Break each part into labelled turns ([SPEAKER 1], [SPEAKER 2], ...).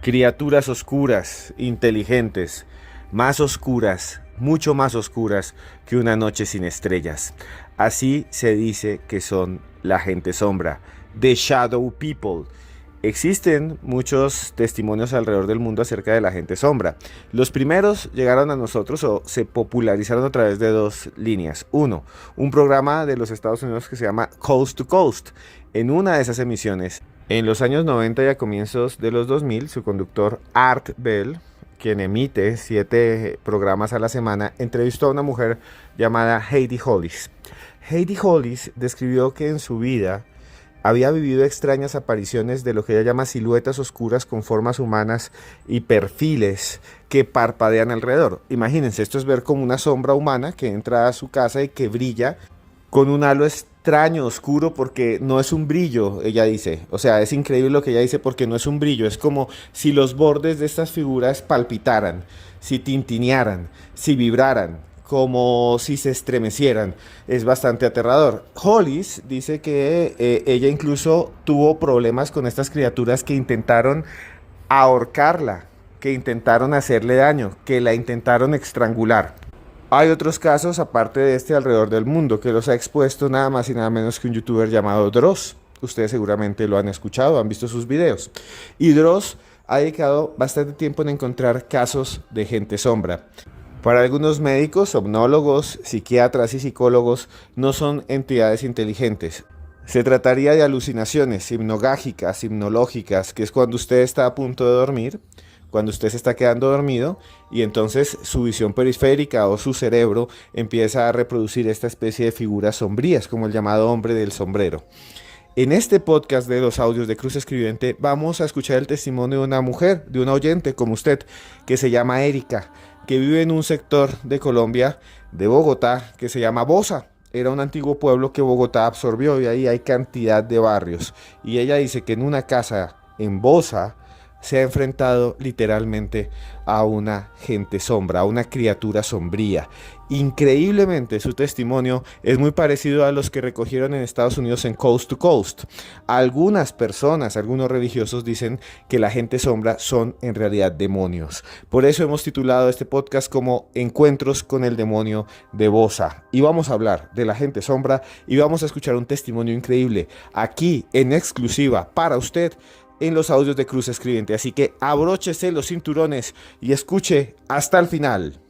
[SPEAKER 1] Criaturas oscuras, inteligentes, más oscuras, mucho más oscuras que una noche sin estrellas. Así se dice que son la gente sombra, The Shadow People. Existen muchos testimonios alrededor del mundo acerca de la gente sombra. Los primeros llegaron a nosotros o se popularizaron a través de dos líneas. Uno, un programa de los Estados Unidos que se llama Coast to Coast. En una de esas emisiones, en los años 90 y a comienzos de los 2000, su conductor Art Bell, quien emite 7 programas a la semana, entrevistó a una mujer llamada Heidi Hollis. Heidi Hollis describió que en su vida había vivido extrañas apariciones de lo que ella llama siluetas oscuras con formas humanas y perfiles que parpadean alrededor. Imagínense, esto es ver como una sombra humana que entra a su casa y que brilla con un halo extraño, oscuro, porque no es un brillo, ella dice. O sea, es increíble lo que ella dice porque no es un brillo. Es como si los bordes de estas figuras palpitaran, si tintinearan, si vibraran, como si se estremecieran. Es bastante aterrador. Hollis dice que ella incluso tuvo problemas con estas criaturas que intentaron ahorcarla, que intentaron hacerle daño, que la intentaron estrangular. Hay otros casos, aparte de este, alrededor del mundo, que los ha expuesto nada más y nada menos que un youtuber llamado Dross. Ustedes seguramente lo han escuchado, han visto sus videos. Y Dross ha dedicado bastante tiempo en encontrar casos de gente sombra. Para algunos médicos, somnólogos, psiquiatras y psicólogos no son entidades inteligentes. Se trataría de alucinaciones hipnogágicas, hipnológicas, que es cuando usted está a punto de dormir, cuando usted se está quedando dormido y entonces su visión periférica o su cerebro empieza a reproducir esta especie de figuras sombrías, como el llamado hombre del sombrero. En este podcast de los audios de Cruz Escribiente vamos a escuchar el testimonio de una mujer, de una oyente como usted, que se llama Erika, que vive en un sector de Colombia, de Bogotá, que se llama Bosa. Era un antiguo pueblo que Bogotá absorbió y ahí hay cantidad de barrios. Y ella dice que en una casa en Bosa se ha enfrentado literalmente a una gente sombra, a una criatura sombría. Increíblemente, su testimonio es muy parecido a los que recogieron en Estados Unidos en Coast to Coast. Algunas personas, algunos religiosos dicen que la gente sombra son en realidad demonios. Por eso hemos titulado este podcast como Encuentros con el demonio de Bosa. Y vamos a hablar de la gente sombra y vamos a escuchar un testimonio increíble aquí en exclusiva para usted en los audios de Cruz Escribiente. Así que abróchese los cinturones y escuche hasta el final.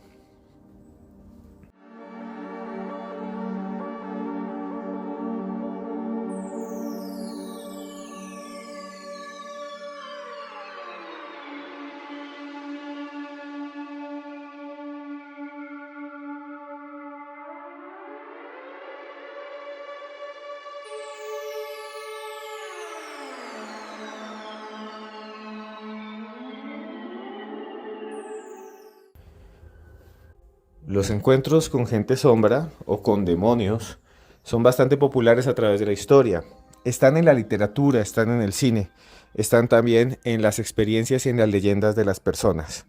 [SPEAKER 1] Los encuentros con gente sombra o con demonios son bastante populares a través de la historia. Están en la literatura, están en el cine, están también en las experiencias y en las leyendas de las personas.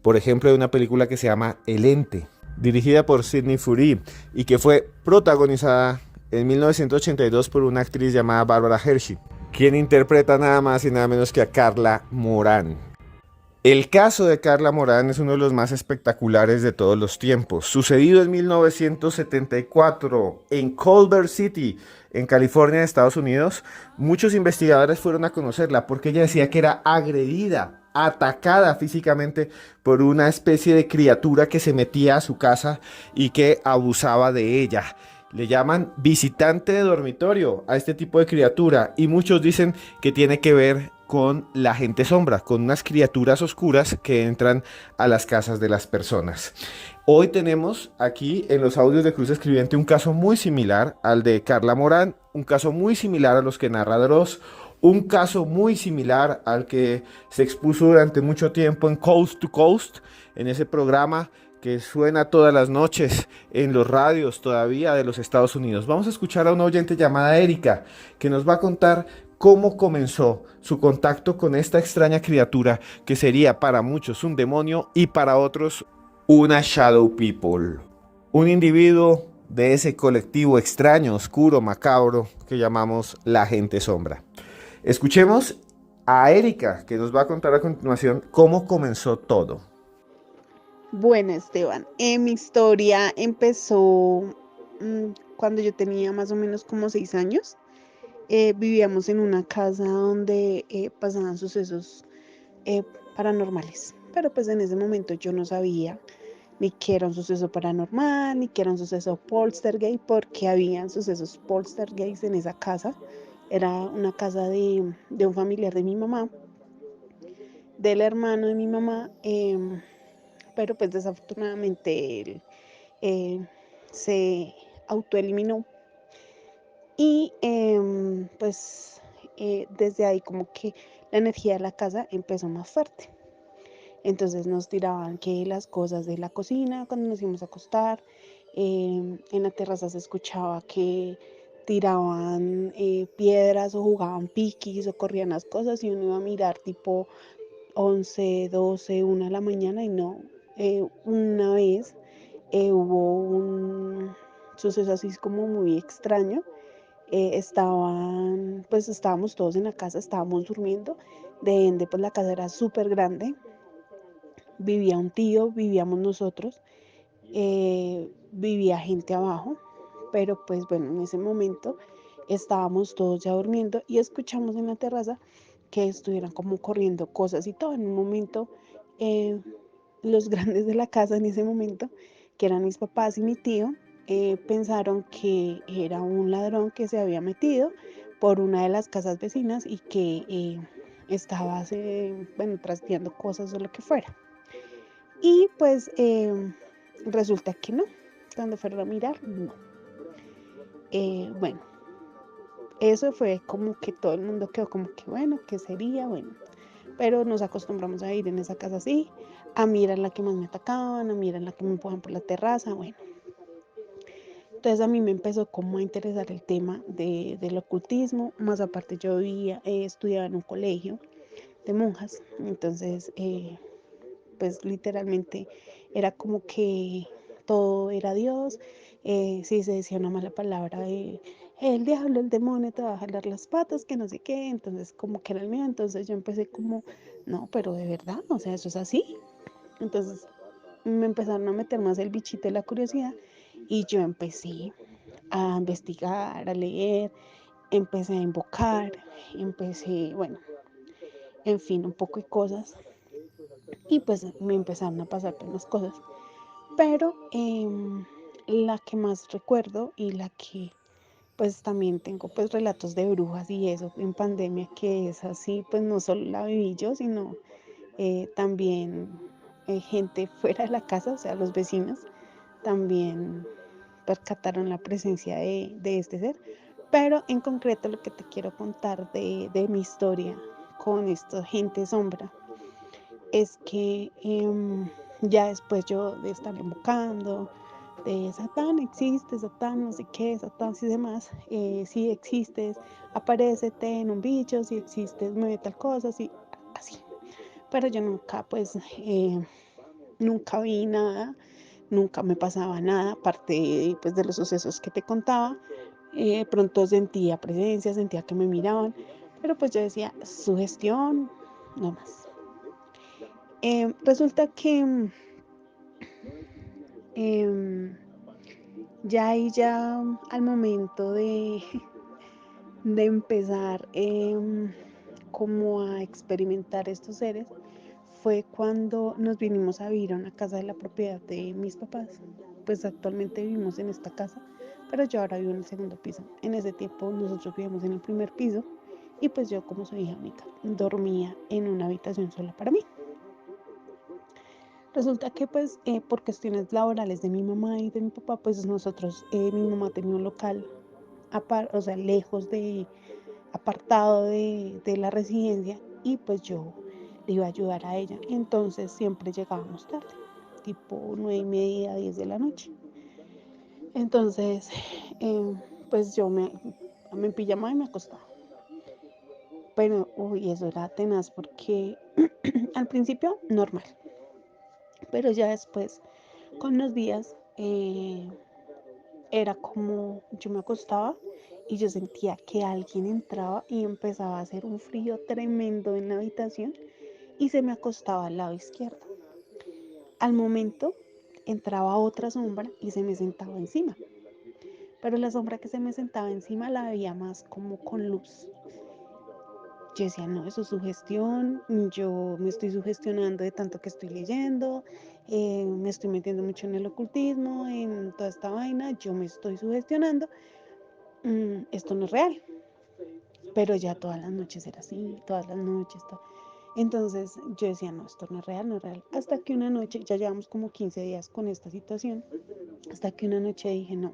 [SPEAKER 1] Por ejemplo, hay una película que se llama El Ente, dirigida por Sidney Furie y que fue protagonizada en 1982 por una actriz llamada Barbara Hershey, quien interpreta nada más y nada menos que a Carla Morán. El caso de Carla Morán es uno de los más espectaculares de todos los tiempos. Sucedido en 1974 en Culver City, en California, Estados Unidos, muchos investigadores fueron a conocerla porque ella decía que era agredida, atacada físicamente por una especie de criatura que se metía a su casa y que abusaba de ella. Le llaman visitante de dormitorio a este tipo de criatura y muchos dicen que tiene que ver con la gente sombra, con unas criaturas oscuras que entran a las casas de las personas. Hoy tenemos aquí en los audios de Cruz Escribiente un caso muy similar al de Carla Morán, un caso muy similar a los que narra Dross, un caso muy similar al que se expuso durante mucho tiempo en Coast to Coast, en ese programa que suena todas las noches en los radios todavía de los Estados Unidos. Vamos a escuchar a una oyente llamada Erika, que nos va a contar cómo comenzó su contacto con esta extraña criatura que sería para muchos un demonio y para otros una Shadow People, un individuo de ese colectivo extraño, oscuro, macabro que llamamos la gente sombra. Escuchemos a Erika, que nos va a contar a continuación cómo comenzó todo.
[SPEAKER 2] Bueno, Esteban, mi historia empezó cuando yo tenía más o menos como 6 años. Vivíamos en una casa donde pasaban sucesos eh, paranormales, pero pues en ese momento yo no sabía ni que era un suceso paranormal, ni que era un suceso poltergeist, porque habían sucesos poltergeist en esa casa. Era una casa de un familiar de mi mamá, del hermano de mi mamá, pero pues desafortunadamente él eh, se autoeliminó y desde ahí como que la energía de la casa empezó más fuerte. Entonces nos tiraban que las cosas de la cocina cuando nos íbamos a acostar, en la terraza se escuchaba que tiraban piedras o jugaban piquis o corrían las cosas y uno iba a mirar tipo 11, 12, 1 de la mañana y no. Una vez hubo un suceso así como muy extraño. Estábamos todos en la casa, estábamos durmiendo. De ende, pues la casa era súper grande. Vivía un tío, vivíamos nosotros, vivía gente abajo, pero pues bueno, en ese momento estábamos todos ya durmiendo y escuchamos en la terraza que estuvieran como corriendo cosas y todo. En un momento, eh, los grandes de la casa en ese momento, que eran mis papás y mi tío, pensaron que era un ladrón que se había metido por una de las casas vecinas y que estaba, bueno, trasteando cosas o lo que fuera. Y pues resulta que no, cuando fueron a mirar, no. Bueno, eso fue como que todo el mundo quedó como que bueno, ¿qué sería? Bueno, pero nos acostumbramos a ir en esa casa así, a mí era la que más me atacaban, a mí era la que me empujaban por la terraza, bueno. Entonces a mí me empezó como a interesar el tema del ocultismo, más aparte yo estudiaba en un colegio de monjas, entonces pues literalmente era como que todo era Dios. Si se decía una mala palabra, el diablo, el demonio te va a jalar las patas, que no sé qué, entonces como que era el mío, entonces yo empecé como, no, pero de verdad, o sea, eso es así. Entonces me empezaron a meter más el bichito de la curiosidad y yo empecé a investigar, a leer, empecé a invocar, bueno, en fin, un poco de cosas y pues me empezaron a pasar unas cosas. Pero la que más recuerdo y la que pues también tengo pues relatos de brujas y eso en pandemia, que es así, pues no solo la viví yo, sino también gente fuera de la casa, o sea, los vecinos también percataron la presencia de este ser. Pero en concreto lo que te quiero contar de mi historia con esta gente sombra es que ya después yo de estar invocando, de Satán existe, Satán no sé qué, Satán y demás, si existes, aparécete en un bicho, si existes, mueve tal cosa, así, así. Pero yo nunca, pues, nunca vi nada, nunca me pasaba nada, aparte pues, de los sucesos que te contaba. Pronto sentía presencia, sentía que me miraban, pero pues yo decía, sugestión, no más. Resulta que eh, ya al momento de empezar como a experimentar estos seres, fue cuando nos vinimos a vivir a una casa de la propiedad de mis papás. Pues actualmente vivimos en esta casa, pero yo ahora vivo en el segundo piso. En ese tiempo nosotros vivíamos en el primer piso y pues yo como soy hija única dormía en una habitación sola para mí. Resulta que pues por cuestiones laborales de mi mamá y de mi papá, pues nosotros, mi mamá tenía un local, o sea, lejos apartado de la residencia y pues yo le iba a ayudar a ella. Entonces siempre llegábamos tarde, tipo 9:30, 10 de la noche. Entonces, eh, pues yo me pijamaba y me acostaba. Pero, uy, eso era tenaz porque al principio normal, pero ya después, con los días, era como yo me acostaba y yo sentía que alguien entraba y empezaba a hacer un frío tremendo en la habitación y se me acostaba al lado izquierdo. Al momento entraba otra sombra y se me sentaba encima, pero la sombra que se me sentaba encima la veía más como con luz. Yo decía, no, eso es sugestión, yo me estoy sugestionando de tanto que estoy leyendo, me estoy metiendo mucho en el ocultismo, en toda esta vaina, yo me estoy sugestionando, esto no es real. Pero ya todas las noches era así, todas las noches. Entonces yo decía, no, esto no es real, no es real. Hasta que una noche, ya llevamos como 15 días con esta situación, hasta que una noche dije, no,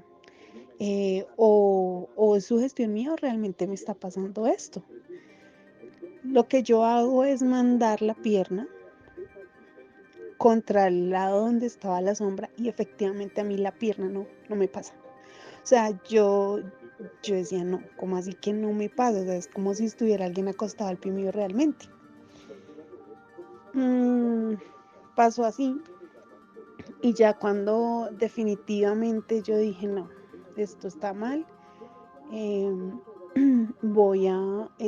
[SPEAKER 2] o es sugestión mía o realmente me está pasando esto. Lo que yo hago es mandar la pierna contra el lado donde estaba la sombra y efectivamente a mí la pierna no me pasa. O sea, yo decía, no, ¿cómo así que no me pasa? O sea, es como si estuviera alguien acostado al pie mío realmente. Pasó así y ya cuando definitivamente yo dije, no, esto está mal,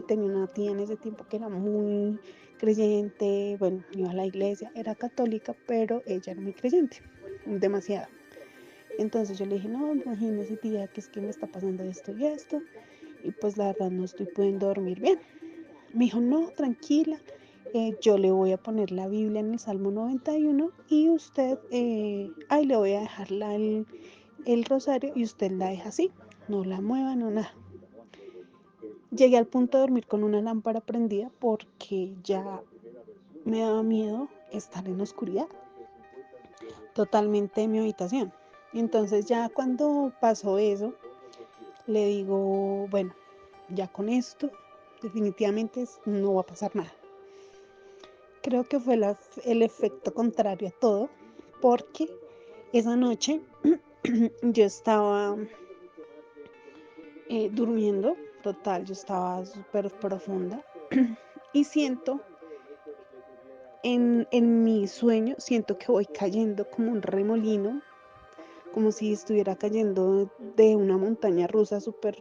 [SPEAKER 2] tenía una tía en ese tiempo que era muy creyente, bueno, iba a la iglesia, era católica, pero ella era muy creyente, demasiado. Entonces yo le dije, no, imagínese tía, que es que me está pasando esto y esto, y pues la verdad no estoy pudiendo dormir bien. Me dijo, no, tranquila, yo le voy a poner la Biblia en el Salmo 91 y usted, ahí le voy a dejar el rosario y usted la deja así, no la mueva, no nada. Llegué al punto de dormir con una lámpara prendida porque ya me daba miedo estar en oscuridad, totalmente en mi habitación. Entonces ya cuando pasó eso, le digo, bueno, ya con esto definitivamente no va a pasar nada. Creo que fue el efecto contrario a todo, porque esa noche yo estaba durmiendo, total, yo estaba súper profunda y siento en mi sueño, siento que voy cayendo como un remolino, como si estuviera cayendo de una montaña rusa súper,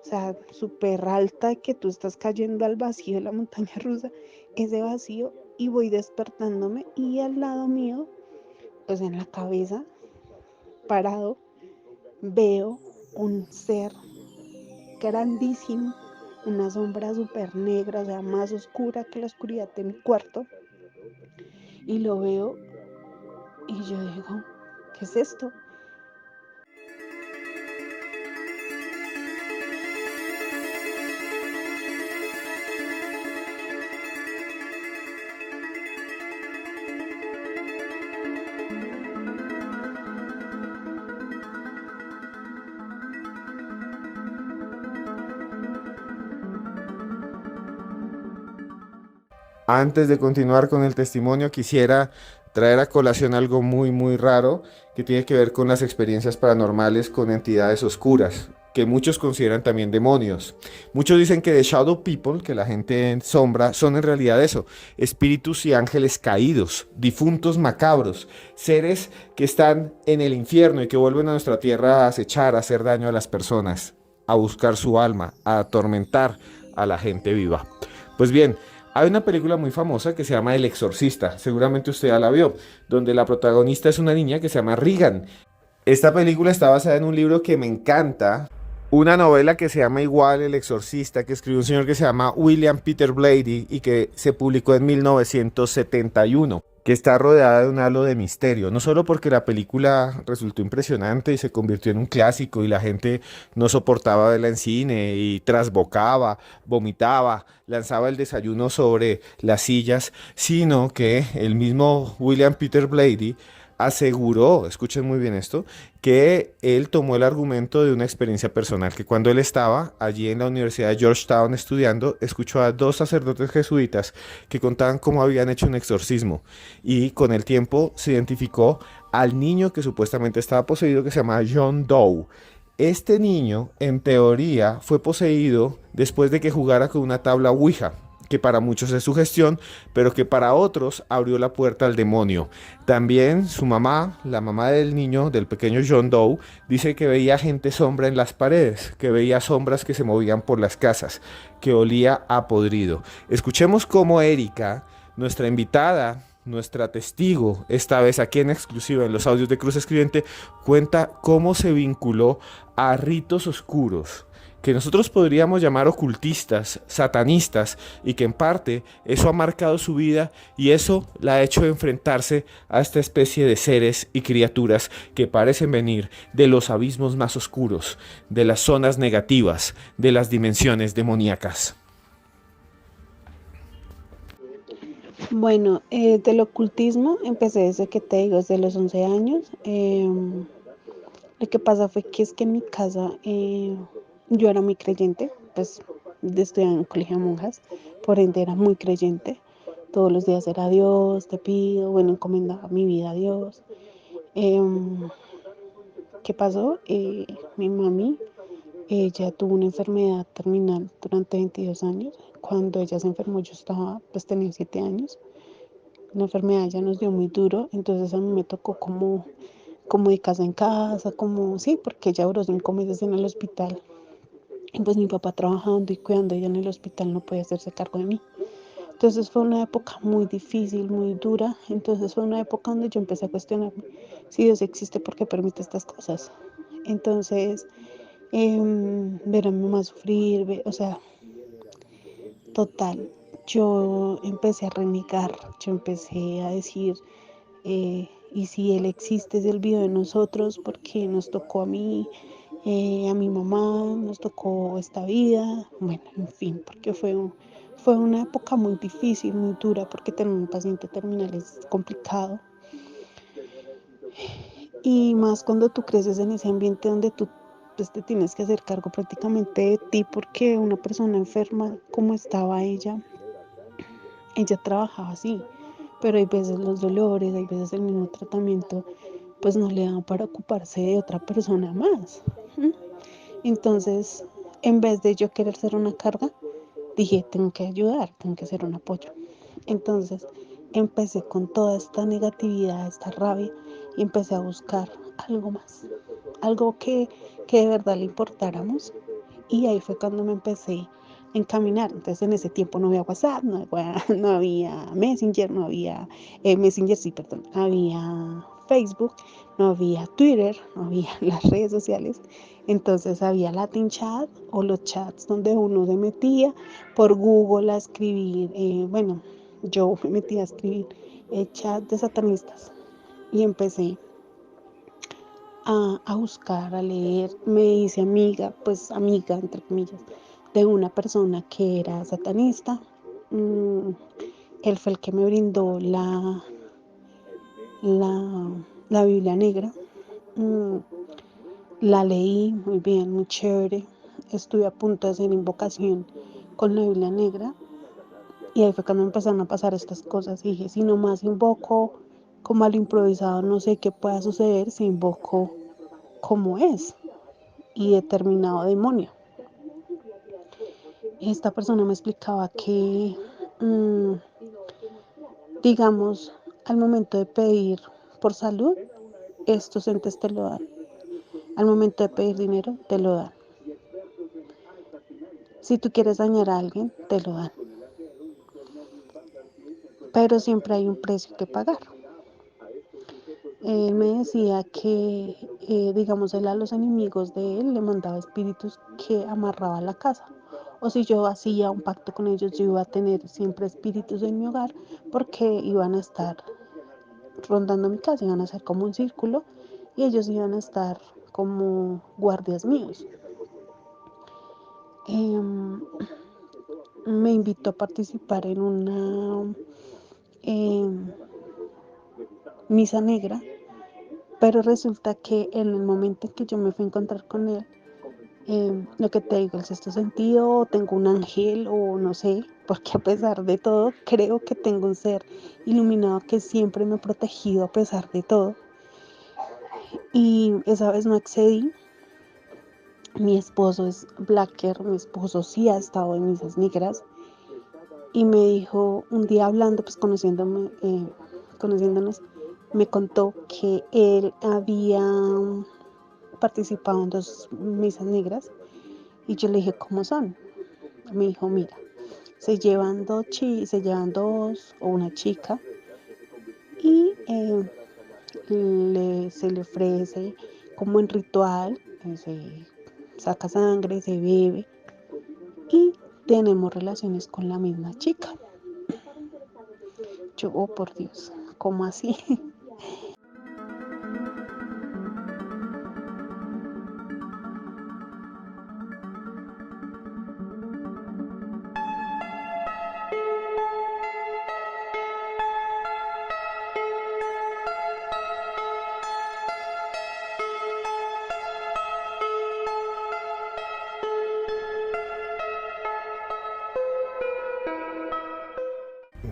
[SPEAKER 2] o sea, súper alta, que tú estás cayendo al vacío de la montaña rusa, ese vacío, y voy despertándome y al lado mío, pues en la cabeza, parado, veo un ser grandísimo, una sombra súper negra, o sea, más oscura que la oscuridad de mi cuarto, y lo veo y yo digo, ¿qué es esto?
[SPEAKER 1] Antes de continuar con el testimonio, quisiera traer a colación algo muy, muy raro que tiene que ver con las experiencias paranormales con entidades oscuras, que muchos consideran también demonios. Muchos dicen que The Shadow People, que la gente en sombra, son en realidad eso, espíritus y ángeles caídos, difuntos macabros, seres que están en el infierno y que vuelven a nuestra tierra a acechar, a hacer daño a las personas, a buscar su alma, a atormentar a la gente viva. Pues bien, hay una película muy famosa que se llama El Exorcista, seguramente usted ya la vio, donde la protagonista es una niña que se llama Regan. Esta película está basada en un libro que me encanta, una novela que se llama igual El Exorcista, que escribió un señor que se llama William Peter Blatty y que se publicó en 1971, que está rodeada de un halo de misterio, no solo porque la película resultó impresionante y se convirtió en un clásico y la gente no soportaba verla en cine y trasbocaba, vomitaba, lanzaba el desayuno sobre las sillas, sino que el mismo William Peter Blatty aseguró, escuchen muy bien esto, que él tomó el argumento de una experiencia personal, que cuando él estaba allí en la Universidad de Georgetown estudiando, escuchó a dos sacerdotes jesuitas que contaban cómo habían hecho un exorcismo y con el tiempo se identificó al niño que supuestamente estaba poseído, que se llama John Doe. Este niño, en teoría, fue poseído después de que jugara con una tabla Ouija, que para muchos es sugestión, pero que para otros abrió la puerta al demonio. También su mamá, la mamá del niño, del pequeño John Doe, dice que veía gente sombra en las paredes, que veía sombras que se movían por las casas, que olía a podrido. Escuchemos cómo Erika, nuestra invitada, nuestra testigo, esta vez aquí en exclusiva en los audios de Cruz Escribiente, cuenta cómo se vinculó a ritos oscuros que nosotros podríamos llamar ocultistas, satanistas, y que en parte eso ha marcado su vida y eso la ha hecho enfrentarse a esta especie de seres y criaturas que parecen venir de los abismos más oscuros, de las zonas negativas, de las dimensiones demoníacas.
[SPEAKER 2] Bueno, del ocultismo empecé desde que te digo, desde los 11 años. Lo que pasa fue que es que en mi casa yo era muy creyente, pues estudiaba en un colegio de monjas, por ende era muy creyente. Todos los días era Dios, te pido, bueno, encomendaba mi vida a Dios. ¿Qué pasó? Mi mami, ella tuvo una enfermedad terminal durante 22 años. Cuando ella se enfermó, yo estaba, pues tenía 7 años. La enfermedad ya nos dio muy duro, entonces a mí me tocó como de casa en casa, como sí, porque ella duró 5 meses en el hospital. Y pues mi papá trabajando y cuidando ella en el hospital no podía hacerse cargo de mí. Entonces fue una época muy difícil, muy dura. Entonces fue una época donde yo empecé a cuestionarme si Dios existe, ¿por qué permite estas cosas? Entonces, ver a mi mamá sufrir, o sea, total, yo empecé a renegar, yo empecé a decir, y si Él existe, se olvidó de nosotros porque nos tocó a mi mamá, nos tocó esta vida, bueno, en fin, porque fue una época muy difícil, muy dura, porque tener un paciente terminal es complicado. Y más cuando tú creces en ese ambiente donde tú pues, te tienes que hacer cargo prácticamente de ti, porque una persona enferma, como estaba ella trabajaba así, pero hay veces los dolores, hay veces el mismo tratamiento, pues no le dan para ocuparse de otra persona más. Entonces, en vez de yo querer ser una carga, dije, tengo que ayudar, tengo que ser un apoyo. Entonces, empecé con toda esta negatividad, esta rabia, y empecé a buscar algo más, algo que de verdad le importáramos. Y ahí fue cuando me empecé a encaminar. Entonces en ese tiempo no había WhatsApp, no había Messenger, no había Messenger, sí, perdón, había Facebook, no había Twitter, no había las redes sociales. Entonces había Latin Chat o los chats donde uno se metía por Google a escribir, bueno, yo me metí a escribir chat de satanistas y empecé a buscar, a leer. Me hice amiga, pues amiga, entre comillas, de una persona que era satanista. Él fue el que me brindó la Biblia negra. La leí muy bien, muy chévere. Estuve a punto de hacer invocación con la Biblia negra. Y ahí fue cuando empezaron a pasar estas cosas. Y dije, si nomás invoco como al improvisado, no sé qué pueda suceder si invoco como es y determinado demonio. Esta persona me explicaba que, digamos, al momento de pedir por salud, estos entes te lo dan. Al momento de pedir dinero, te lo dan. Si tú quieres dañar a alguien, te lo dan. Pero siempre hay un precio que pagar. Él me decía que, digamos, él a los enemigos de él le mandaba espíritus que amarraba la casa. O si yo hacía un pacto con ellos, yo iba a tener siempre espíritus en mi hogar porque iban a estar rondando mi casa, iban a ser como un círculo y ellos iban a estar como guardias míos. Me invitó a participar en una misa negra, pero resulta que en el momento en que yo me fui a encontrar con él, lo que te digo, el sexto sentido, tengo un ángel o no sé, porque a pesar de todo, creo que tengo un ser iluminado que siempre me ha protegido a pesar de todo. Y esa vez no accedí. Mi esposo es blacker, mi esposo sí ha estado en misas negras y me dijo, un día hablando, pues conociéndonos, me contó que él había participado en 2 misas negras y yo le dije, ¿cómo son? Me dijo, mira, se llevan dos o una chica y se le ofrece como en ritual, se saca sangre, se bebe y tenemos relaciones con la misma chica. Yo, oh por Dios, ¿cómo así?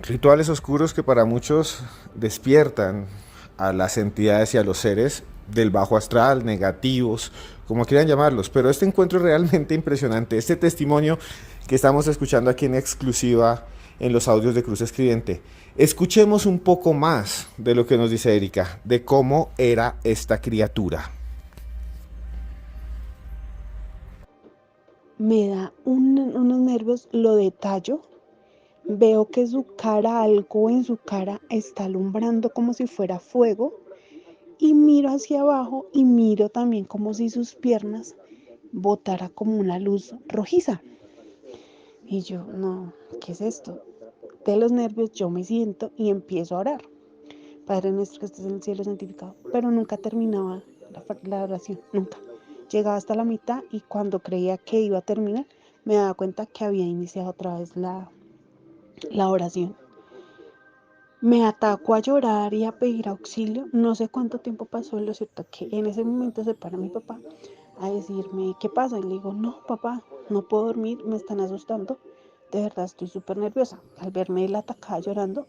[SPEAKER 1] Rituales oscuros que para muchos despiertan a las entidades y a los seres del bajo astral, negativos, como quieran llamarlos. Pero este encuentro es realmente impresionante. Este testimonio que estamos escuchando aquí en exclusiva en los audios de Cruz Escribiente. Escuchemos un poco más de lo que nos dice Erika, de cómo era esta criatura.
[SPEAKER 2] Me da unos nervios, lo detallo. Veo que algo en su cara está alumbrando como si fuera fuego y miro hacia abajo y miro también como si sus piernas botara como una luz rojiza. Y yo, no, ¿qué es esto? De los nervios yo me siento y empiezo a orar. Padre nuestro que estés en el cielo santificado. Pero nunca terminaba la oración, nunca. Llegaba hasta la mitad y cuando creía que iba a terminar, me daba cuenta que había iniciado otra vez la oración. Me ataco a llorar y a pedir auxilio. No sé cuánto tiempo pasó, lo cierto que en ese momento se para mi papá a decirme, ¿qué pasa? Y le digo, no, papá, no puedo dormir, me están asustando. De verdad estoy súper nerviosa. Al verme él atacada llorando,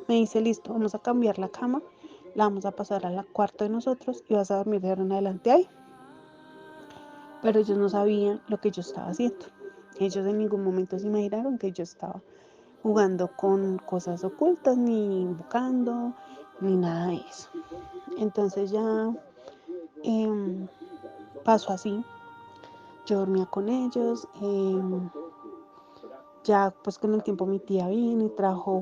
[SPEAKER 2] me dice, listo, vamos a cambiar la cama, la vamos a pasar a la cuarto de nosotros y vas a dormir de ahora en adelante ahí. Pero ellos no sabían lo que yo estaba haciendo. Ellos en ningún momento se imaginaron que yo estaba jugando con cosas ocultas, ni invocando, ni nada de eso. Entonces ya pasó así. Yo dormía con ellos. Ya pues con el tiempo mi tía vino y trajo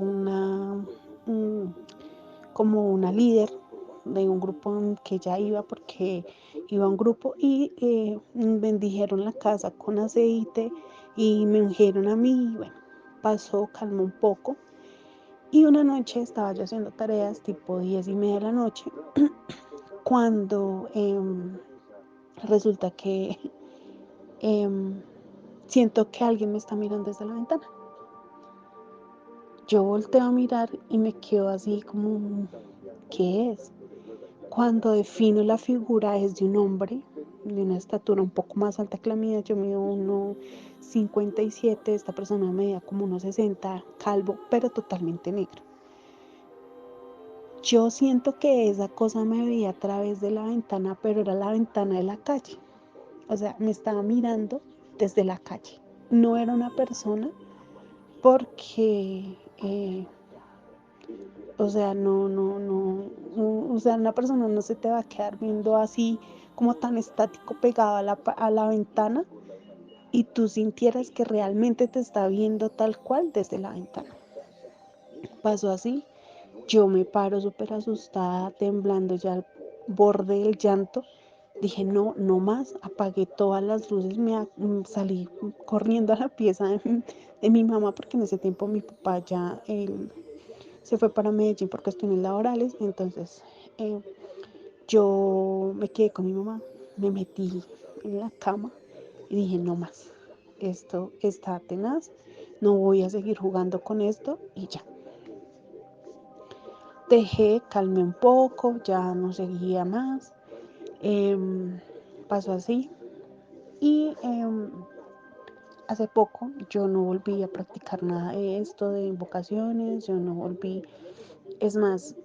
[SPEAKER 2] como una líder de un grupo en que ella iba porque iba a un grupo y bendijeron la casa con aceite y me ungieron a mí. Y bueno, pasó, calmó un poco. Y una noche estaba yo haciendo tareas tipo 10:30 de la noche cuando resulta que siento que alguien me está mirando desde la ventana. Yo volteo a mirar y me quedo así como, ¿qué es? Cuando defino la figura es de un hombre de una estatura un poco más alta que la mía. Yo mido 1,57, esta persona medía como 1,60, calvo, pero totalmente negro. Yo siento que esa cosa me veía a través de la ventana, pero era la ventana de la calle. O sea, me estaba mirando desde la calle. No era una persona porque, o sea, o sea, una persona no se te va a quedar viendo así como tan estático pegado a la ventana y tú sintieras que realmente te está viendo tal cual desde la ventana. Pasó así. Yo me paro súper asustada, temblando ya al borde del llanto. Dije, no, no más. Apagué todas las luces, salí corriendo a la pieza de mi mamá, porque en ese tiempo mi papá ya se fue para Medellín por cuestiones laborales. Entonces yo me quedé con mi mamá, me metí en la cama y dije, no más. Esto está tenaz, no voy a seguir jugando con esto y ya. Dejé, calmé un poco, ya no seguía más. Pasó así. Y hace poco yo no volví a practicar nada de esto, de invocaciones, yo no volví. Es más,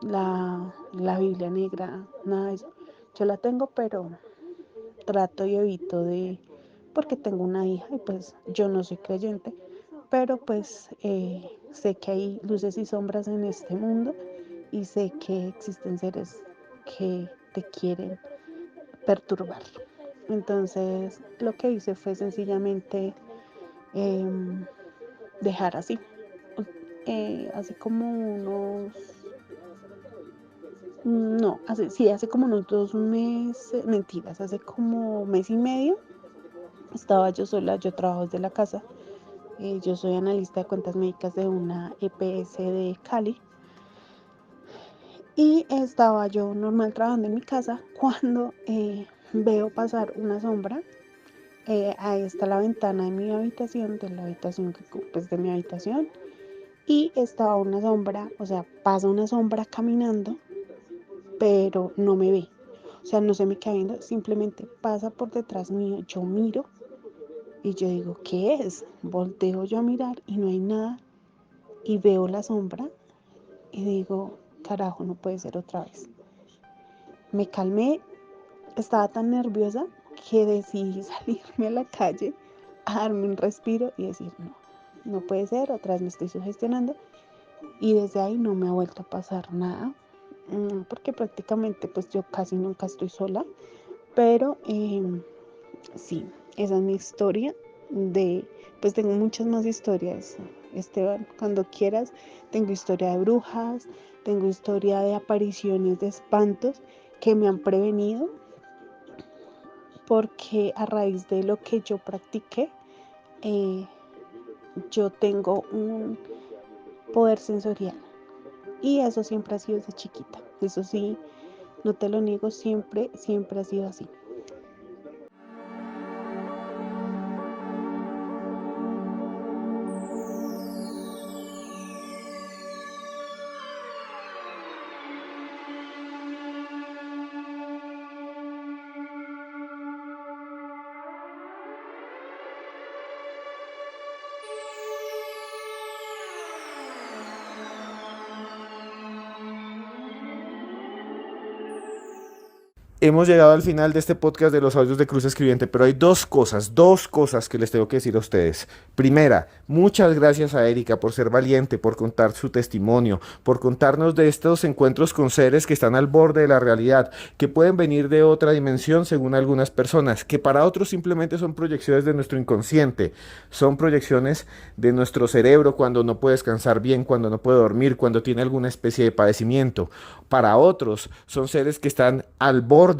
[SPEAKER 2] la Biblia negra, nada de eso. Yo la tengo, pero trato y evito porque tengo una hija y pues yo no soy creyente, pero pues sé que hay luces y sombras en este mundo y sé que existen seres que te quieren perturbar. Entonces lo que hice fue sencillamente dejar así. Hace como unos... No, hace como unos 2 meses, mentiras, hace como mes y medio estaba yo sola, yo trabajo desde la casa. Yo soy analista de cuentas médicas de una EPS de Cali y estaba yo normal trabajando en mi casa cuando veo pasar una sombra. Ahí está la ventana de mi habitación, de mi habitación, y estaba una sombra, o sea, pasa una sombra caminando, pero no me ve, o sea, no se me queda viendo, simplemente pasa por detrás mío, yo miro y yo digo, ¿qué es? Volteo yo a mirar y no hay nada y veo la sombra y digo, carajo, no puede ser otra vez. Me calmé, estaba tan nerviosa que decidí salirme a la calle a darme un respiro y decir, no puede ser, otra vez me estoy sugestionando. Y desde ahí no me ha vuelto a pasar nada, porque prácticamente pues yo casi nunca estoy sola, pero sí, esa es mi historia pues tengo muchas más historias, Esteban, cuando quieras. Tengo historia de brujas, tengo historia de apariciones, de espantos que me han prevenido, porque a raíz de lo que yo practiqué, yo tengo un poder sensorial y eso siempre ha sido desde chiquita. Eso sí, no te lo niego, siempre ha sido así.
[SPEAKER 1] Hemos llegado al final de este podcast de los audios de Cruz Escribiente, pero hay dos cosas que les tengo que decir a ustedes. Primera, muchas gracias a Erika por ser valiente, por contar su testimonio, por contarnos de estos encuentros con seres que están al borde de la realidad, que pueden venir de otra dimensión según algunas personas, que para otros simplemente son proyecciones de nuestro inconsciente, son proyecciones de nuestro cerebro cuando no puede descansar bien, cuando no puede dormir, cuando tiene alguna especie de padecimiento. Para otros son seres que están al borde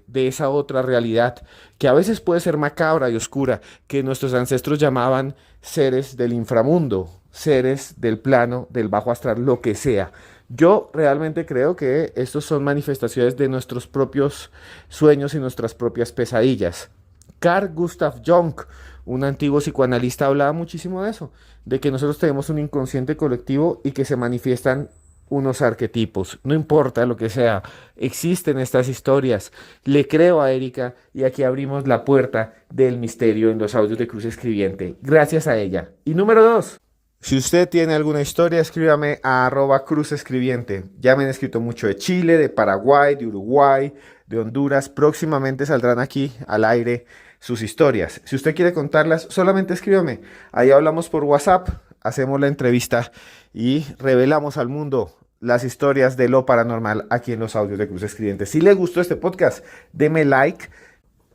[SPEAKER 1] de esa otra realidad, que a veces puede ser macabra y oscura, que nuestros ancestros llamaban seres del inframundo, seres del plano, del bajo astral, lo que sea. Yo realmente creo que estos son manifestaciones de nuestros propios sueños y nuestras propias pesadillas. Carl Gustav Jung, un antiguo psicoanalista, hablaba muchísimo de eso, de que nosotros tenemos un inconsciente colectivo y que se manifiestan unos arquetipos, no importa lo que sea, existen estas historias. Le creo a Erika y aquí abrimos la puerta del misterio en los audios de Cruz Escribiente, gracias a ella. Y número 2, si usted tiene alguna historia, escríbame a @cruzescribiente. Ya me han escrito mucho de Chile, de Paraguay, de Uruguay, de Honduras. Próximamente saldrán aquí al aire sus historias. Si usted quiere contarlas, solamente escríbame. Ahí hablamos por WhatsApp, hacemos la entrevista y revelamos al mundo las historias de lo paranormal aquí en los audios de Cruz Escribiente. Si le gustó este podcast, deme like,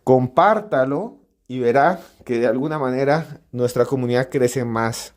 [SPEAKER 1] compártalo y verá que de alguna manera nuestra comunidad crece más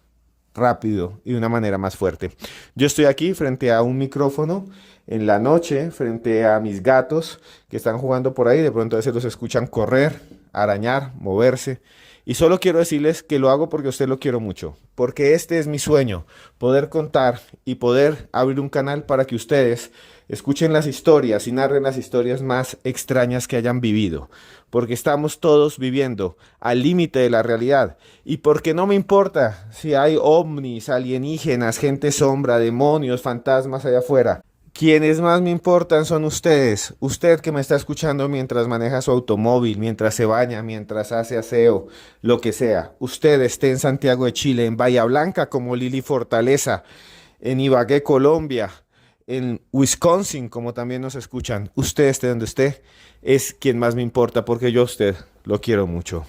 [SPEAKER 1] rápido y de una manera más fuerte. Yo estoy aquí frente a un micrófono en la noche, frente a mis gatos que están jugando por ahí, de pronto a veces los escuchan correr, arañar, moverse. Y solo quiero decirles que lo hago porque a usted lo quiero mucho, porque este es mi sueño, poder contar y poder abrir un canal para que ustedes escuchen las historias y narren las historias más extrañas que hayan vivido, porque estamos todos viviendo al límite de la realidad y porque no me importa si hay ovnis, alienígenas, gente sombra, demonios, fantasmas allá afuera. Quienes más me importan son ustedes, usted que me está escuchando mientras maneja su automóvil, mientras se baña, mientras hace aseo, lo que sea. Usted esté en Santiago de Chile, en Bahía Blanca como Lili Fortaleza, en Ibagué, Colombia, en Wisconsin como también nos escuchan. Usted esté donde esté, es quien más me importa porque yo a usted lo quiero mucho.